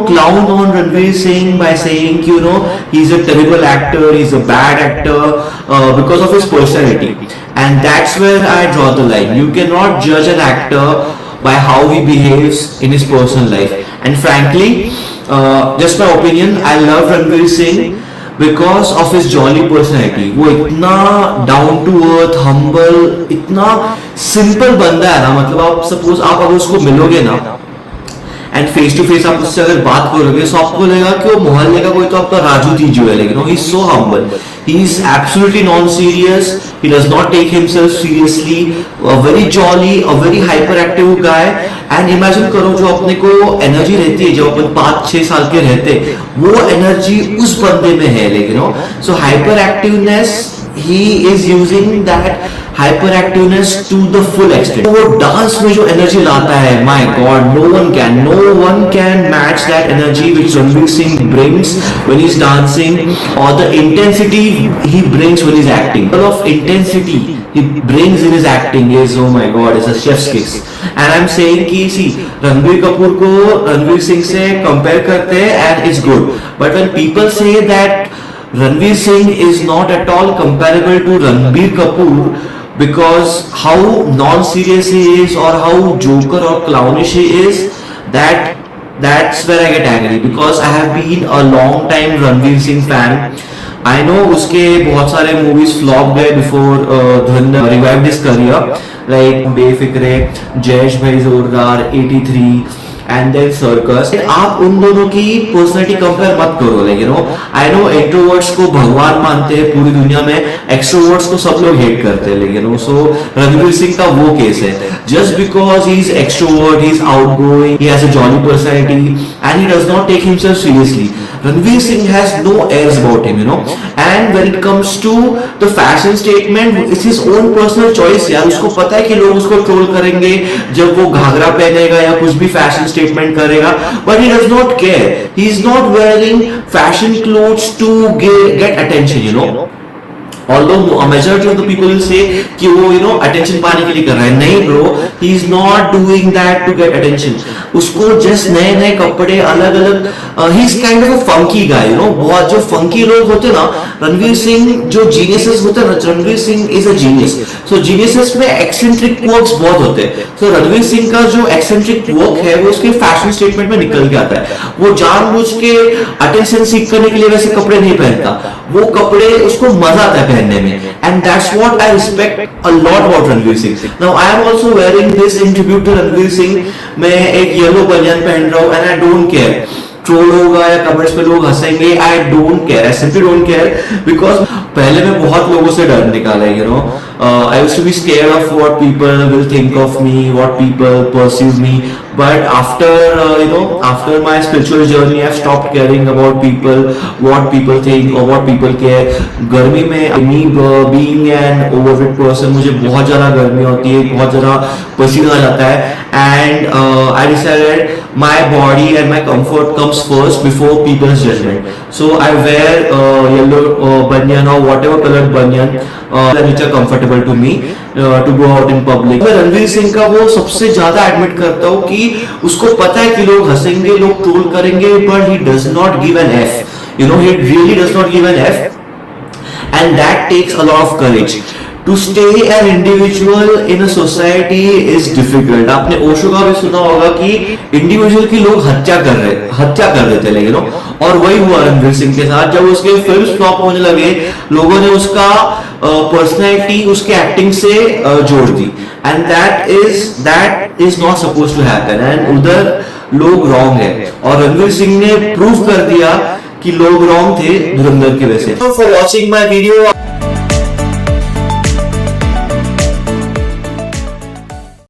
clown on Ranveer Singh by saying, he's a terrible actor, he's a bad actor because of his personality. And that's where I draw the line. You cannot judge an actor by how he behaves in his personal life. And frankly, just my opinion, I love Ranveer Singh because of his jolly personality. वो इतना down to earth, humble, इतना simple बंदा है ना. मतलब आप suppose आप अगर उसको मिलोगे ना एंड फेस टू फेस आप उससे अगर बात करोगे तो आपको लगेगा कि वो मोहल्ले का कोई तो आपका राजू तीजू है. लेकिन he is so humble, he is absolutely non-serious, he does not take himself seriously, a very jolly, a very hyperactive guy. And imagine करो जो अपने को एनर्जी रहती है जब अपन 5-6 साल के रहते, वो एनर्जी उस बंदे में है. लेकिन so hyperactiveness, he is using that hyperactiveness to the full extent. वो डांस में जो एनर्जी लाता है, my God, no one can match that energy which Ranveer Singh brings when he's dancing, or the intensity he brings when he's acting. A lot of intensity he brings in his acting is, oh my God, it's a chef's kiss. And I'm saying कि see, Ranbir Kapoor को रणवीर सिंह से compare करते हैं and it's good. But when people say that Ranveer Singh is not at all comparable to Ranbir Kapoor because how non-serious he is or how joker or clownish he is, that's where I get angry, because I have been a long time Ranveer Singh fan. I know उसके बहुत सारे movies flop गए before धुरंधर revived his career, like Befikre, Jayesh भाई जोरदार, 83 and then circus. आप उन दोनों की पर्सनैलिटी कंपेयर मत करो. लेकिन आई नो इंट्रोवर्ट्स को भगवान मानते हैं पूरी दुनिया में, एक्सट्रोवर्ट्स को सब लोग हेट करते हैं. लेकिन सो रणवीर सिंह का वो केस है, just because he is extrovert, he is outgoing, he has a jolly personality and he does not take himself seriously. Ranveer Singh has no airs about him, And when it comes to the fashion statement, it's his own personal choice. यार उसको पता है कि लोग उसको troll करेंगे जब वो घाघरा पहनेगा या कुछ भी फैशन स्टेटमेंट करेगा, but he does not care. He is not wearing fashion clothes to get attention, Although a majority of the people will say कि वो attention पाने के लिए कर रहा है. नहीं bro, he is not doing that to get attention. उसको just नए कपड़े अलग अलग, he is kind of a funky guy, बहुत जो funky लोग होते ना, रणवीर सिंह जो geniuses होते हैं, Ranveer Singh is a genius. So geniuses में eccentric quirks बहुत होते हैं. So रणवीर सिंह का जो eccentric quirk है वो उसके fashion statement में निकल के आता है. वो जानबूझ के attention seek करने के लिए वैसे कपड़े नहीं पहनता, वो कपड़े उसको मजा आता है पहनने में. And that's what I respect a lot about Ranveer Singh. Now I am also wearing this in tribute to Ranveer Singh. मैं एक येलो बनियान पहन रहा हूँ and I don't care. Troll होगा या कमेंट्स पे लोग हंसेंगे, I don't care. I simply don't care because पहले मैं बहुत लोगों से डर निकाला है, I used to be scared of what people will think of me, what people perceive me. But after after my spiritual journey, I've stopped caring about people, what people think or what people care. गर्मी में me being an overweight person, मुझे बहुत ज़्यादा गर्मी होती है, बहुत ज़्यादा पसीना आ जाता है, and I decided my body and my comfort comes first before people's judgment. So I wear yellow banyan or whatever colored banyan which are comfortable to me to go out in public. मैं रणवीर सिंह का वो सबसे ज्यादा admit करता हूँ कि उसको पता है कि लोग हंसेंगे, लोग ट्रोल करेंगे, but he does not give an F. He really does not give an F, and that takes a lot of courage. To stay an individual in a society is difficult. आपने ओशो का भी सुना होगा कि individual की लोग हत्या कर देते, लेकिन और वही हुआ रणवीर सिंह के साथ. जब उसके फिल्म्स फ्लॉप होने लगे, लोगों ने उसका पर्सनैलिटी उसके एक्टिंग से जोड़ दी, and that is not suppose to happen. And उधर लोग रॉन्ग है और रणवीर सिंह ने प्रूव कर दिया कि लोग रॉन्ग थे धुरंधर की वजह से. For watching my video.